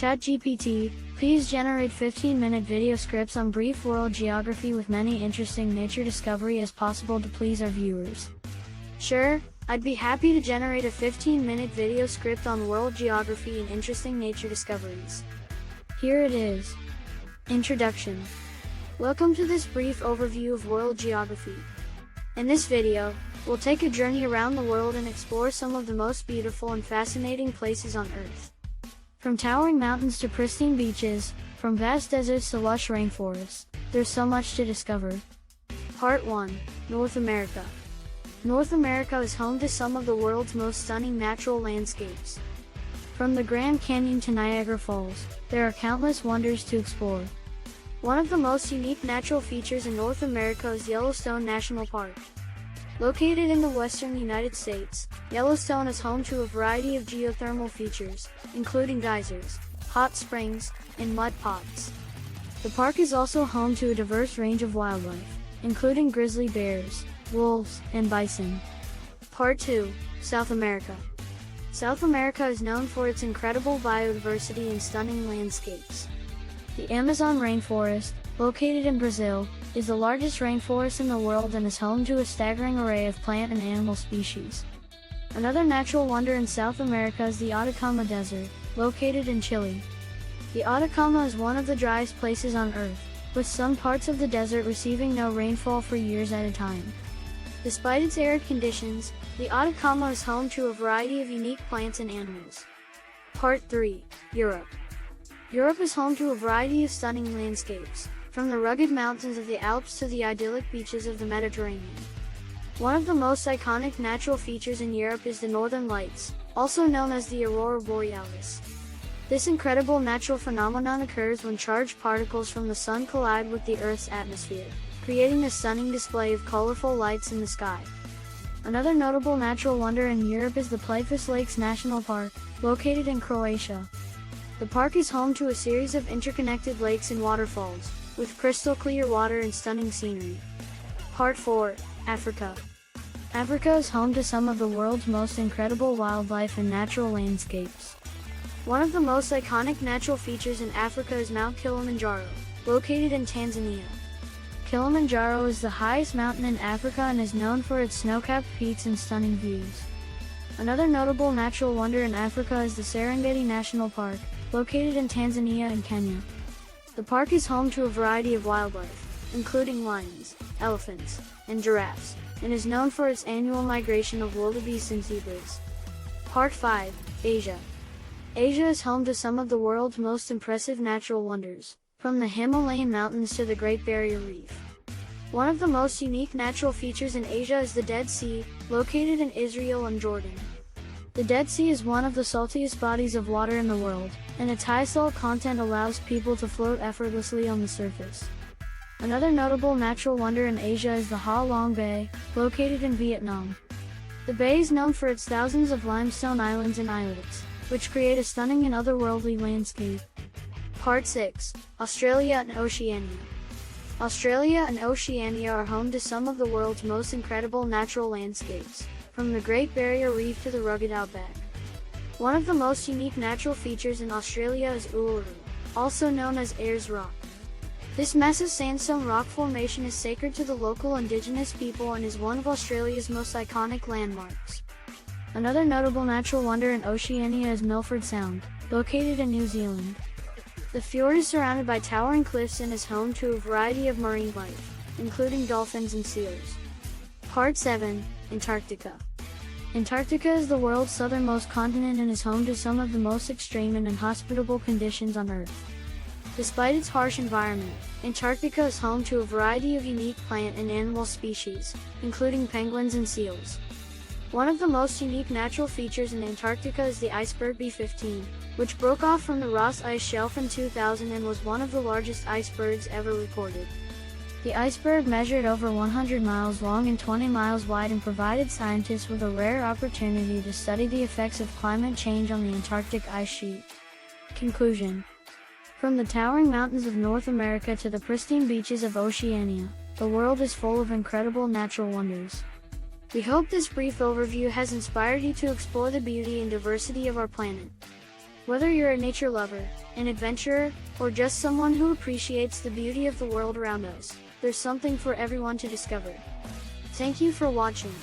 ChatGPT, please generate 15-minute video scripts on brief world geography with many interesting nature discovery as possible to please our viewers. Sure, I'd be happy to generate a 15-minute video script on world geography and interesting nature discoveries. Here it is. Introduction. Welcome to this brief overview of world geography. In this video, we'll take a journey around the world and explore some of the most beautiful and fascinating places on Earth. From towering mountains to pristine beaches, from vast deserts to lush rainforests, there's so much to discover. Part 1. North America. North America is home to some of the world's most stunning natural landscapes. From the Grand Canyon to Niagara Falls, there are countless wonders to explore. One of the most unique natural features in North America is Yellowstone National Park. Located in the western United States, Yellowstone is home to a variety of geothermal features, including geysers, hot springs, and mud pots. The park is also home to a diverse range of wildlife, including grizzly bears, wolves, and bison. Part 2. South America. South America is known for its incredible biodiversity and stunning landscapes. The Amazon rainforest, located in Brazil, is the largest rainforest in the world and is home to a staggering array of plant and animal species. Another natural wonder in South America is the Atacama Desert, located in Chile. The Atacama is one of the driest places on Earth, with some parts of the desert receiving no rainfall for years at a time. Despite its arid conditions, the Atacama is home to a variety of unique plants and animals. Part 3. Europe. Europe is home to a variety of stunning landscapes, from the rugged mountains of the Alps to the idyllic beaches of the Mediterranean. One of the most iconic natural features in Europe is the Northern Lights, also known as the Aurora Borealis. This incredible natural phenomenon occurs when charged particles from the sun collide with the Earth's atmosphere, creating a stunning display of colorful lights in the sky. Another notable natural wonder in Europe is the Plitvice Lakes National Park, located in Croatia. The park is home to a series of interconnected lakes and waterfalls, with crystal clear water and stunning scenery. Part 4. Africa. Africa is home to some of the world's most incredible wildlife and natural landscapes. One of the most iconic natural features in Africa is Mount Kilimanjaro, located in Tanzania. Kilimanjaro is the highest mountain in Africa and is known for its snow-capped peaks and stunning views. Another notable natural wonder in Africa is the Serengeti National Park, located in Tanzania and Kenya. The park is home to a variety of wildlife, including lions, elephants, and giraffes, and is known for its annual migration of wildebeests and zebras. Part 5. Asia. Asia is home to some of the world's most impressive natural wonders, from the Himalayan mountains to the Great Barrier Reef. One of the most unique natural features in Asia is the Dead Sea, located in Israel and Jordan. The Dead Sea is one of the saltiest bodies of water in the world, and its high salt content allows people to float effortlessly on the surface. Another notable natural wonder in Asia is the Ha Long Bay, located in Vietnam. The bay is known for its thousands of limestone islands and islets, which create a stunning and otherworldly landscape. Part 6. Australia and Oceania. Australia and Oceania are home to some of the world's most incredible natural landscapes, from the Great Barrier Reef to the rugged outback. One of the most unique natural features in Australia is Uluru, also known as Ayers Rock. This massive sandstone rock formation is sacred to the local indigenous people and is one of Australia's most iconic landmarks. Another notable natural wonder in Oceania is Milford Sound, located in New Zealand. The fjord is surrounded by towering cliffs and is home to a variety of marine life, including dolphins and seals. Part 7. Antarctica. Antarctica is the world's southernmost continent and is home to some of the most extreme and inhospitable conditions on Earth. Despite its harsh environment, Antarctica is home to a variety of unique plant and animal species, including penguins and seals. One of the most unique natural features in Antarctica is the iceberg B-15, which broke off from the Ross Ice Shelf in 2000 and was one of the largest icebergs ever recorded. The iceberg measured over 100 miles long and 20 miles wide and provided scientists with a rare opportunity to study the effects of climate change on the Antarctic ice sheet. Conclusion. From the towering mountains of North America to the pristine beaches of Oceania, the world is full of incredible natural wonders. We hope this brief overview has inspired you to explore the beauty and diversity of our planet. Whether you're a nature lover, an adventurer, or just someone who appreciates the beauty of the world around us, there's something for everyone to discover. Thank you for watching.